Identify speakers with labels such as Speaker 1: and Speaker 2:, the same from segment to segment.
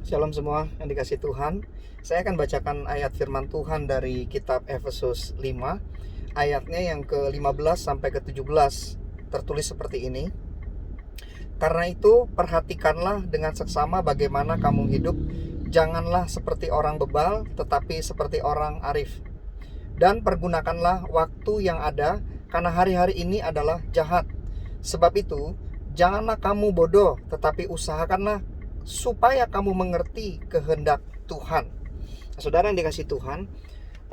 Speaker 1: Shalom semua yang dikasih Tuhan. Saya akan bacakan ayat firman Tuhan dari kitab Efesus 5, ayatnya yang ke-15 sampai ke-17. Tertulis seperti ini. Karena itu, perhatikanlah dengan seksama bagaimana kamu hidup. Janganlah seperti orang bebal, tetapi seperti orang arif. Dan pergunakanlah waktu yang ada, karena hari-hari ini adalah jahat. Sebab itu, janganlah kamu bodoh, tetapi usahakanlah supaya kamu mengerti kehendak Tuhan. Saudara yang dikasih Tuhan,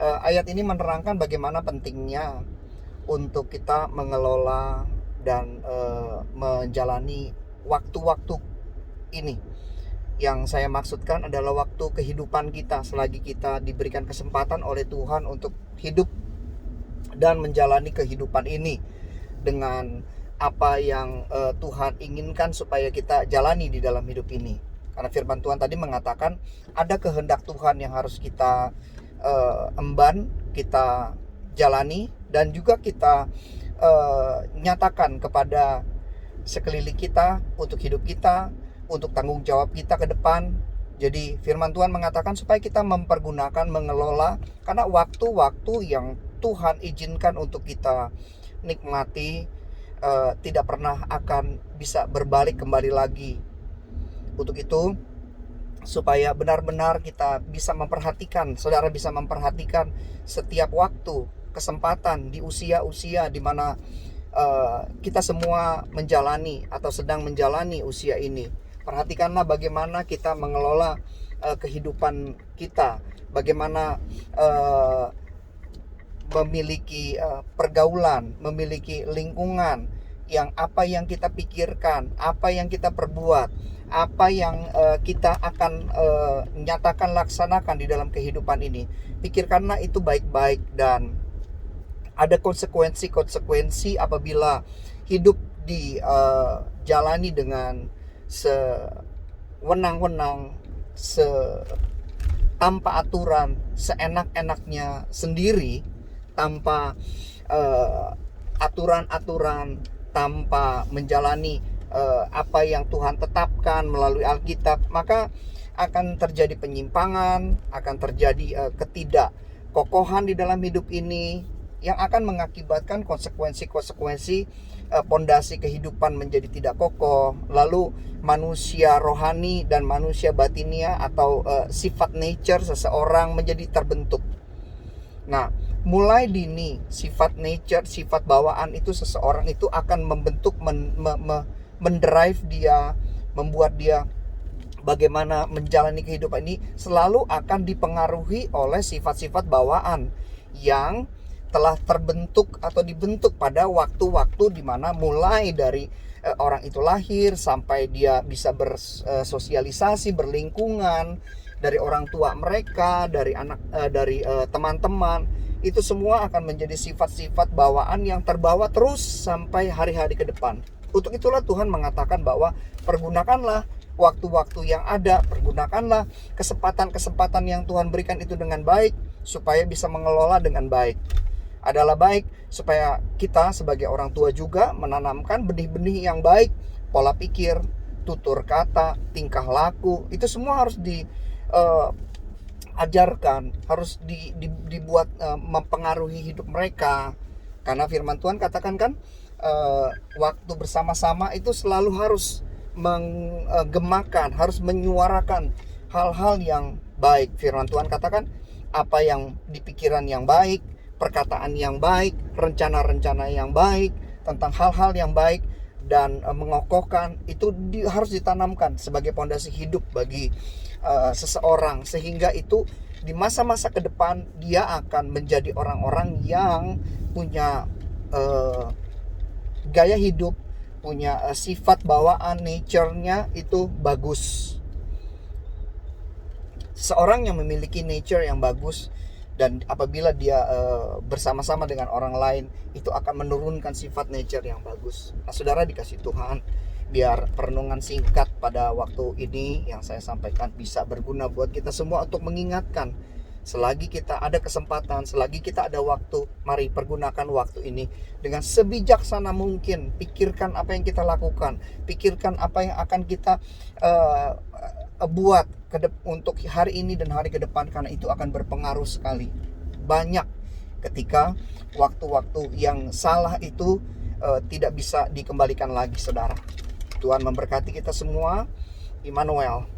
Speaker 1: ayat ini menerangkan bagaimana pentingnya untuk kita mengelola dan menjalani waktu-waktu ini. Yang saya maksudkan adalah waktu kehidupan kita selagi kita diberikan kesempatan oleh Tuhan untuk hidup dan menjalani kehidupan ini dengan apa yang Tuhan inginkan supaya kita jalani di dalam hidup ini. Karena firman Tuhan tadi mengatakan ada kehendak Tuhan yang harus kita emban, kita jalani, dan juga kita nyatakan kepada sekeliling kita, untuk hidup kita, untuk tanggung jawab kita ke depan. Jadi firman Tuhan mengatakan supaya kita mempergunakan, mengelola, karena waktu-waktu yang Tuhan izinkan untuk kita nikmati tidak pernah akan bisa berbalik kembali lagi. Untuk itu, supaya benar-benar kita bisa memperhatikan, saudara bisa memperhatikan setiap waktu, kesempatan di usia-usia di mana kita semua menjalani atau sedang menjalani usia ini. Perhatikanlah bagaimana kita mengelola kehidupan kita, bagaimana memiliki pergaulan, memiliki lingkungan yang apa yang kita pikirkan, apa yang kita perbuat, apa yang kita akan nyatakan, laksanakan di dalam kehidupan ini. Pikirkanlah itu baik-baik, dan ada konsekuensi apabila hidup dijalani dengan sewenang-wenang, tanpa aturan, seenak-enaknya sendiri, tanpa aturan-aturan, tanpa menjalani apa yang Tuhan tetapkan melalui Alkitab, maka akan terjadi penyimpangan, akan terjadi ketidakkokohan di dalam hidup ini, yang akan mengakibatkan konsekuensi pondasi kehidupan menjadi tidak kokoh. Lalu manusia rohani dan manusia batinia atau sifat nature seseorang menjadi terbentuk. Nah, mulai dini sifat nature, sifat bawaan itu seseorang itu akan membentuk, mendrive dia, membuat dia bagaimana menjalani kehidupan ini selalu akan dipengaruhi oleh sifat-sifat bawaan yang telah terbentuk atau dibentuk pada waktu-waktu di mana mulai dari orang itu lahir sampai dia bisa bersosialisasi, berlingkungan, dari orang tua mereka, dari anak, dari teman-teman. Itu semua akan menjadi sifat-sifat bawaan yang terbawa terus sampai hari-hari ke depan. Untuk itulah Tuhan mengatakan bahwa pergunakanlah waktu-waktu yang ada, pergunakanlah kesempatan-kesempatan yang Tuhan berikan itu dengan baik, supaya bisa mengelola dengan baik. Adalah baik supaya kita sebagai orang tua juga menanamkan benih-benih yang baik, pola pikir, tutur kata, tingkah laku, itu semua harus diajarkan, harus dibuat mempengaruhi hidup mereka. Karena firman Tuhan katakan kan, waktu bersama-sama itu selalu harus menggemakan, harus menyuarakan hal-hal yang baik. Firman Tuhan katakan, apa yang di pikiran yang baik, perkataan yang baik, rencana-rencana yang baik, tentang hal-hal yang baik dan mengokohkan, itu harus ditanamkan sebagai pondasi hidup bagi seseorang, sehingga itu di masa-masa ke depan dia akan menjadi orang-orang yang punya gaya hidup, punya sifat bawaan, nature-nya itu bagus. Seorang yang memiliki nature yang bagus, dan apabila dia bersama-sama dengan orang lain, itu akan menurunkan sifat nature yang bagus. Nah, saudara dikasih Tuhan, biar perenungan singkat pada waktu ini yang saya sampaikan bisa berguna buat kita semua untuk mengingatkan, selagi kita ada kesempatan, selagi kita ada waktu, mari pergunakan waktu ini dengan sebijaksana mungkin. Pikirkan apa yang kita lakukan, pikirkan apa yang akan kita buat untuk hari ini dan hari ke depan, karena itu akan berpengaruh sekali. Banyak ketika waktu-waktu yang salah itu tidak bisa dikembalikan lagi, saudara. Tuhan memberkati kita semua. Immanuel.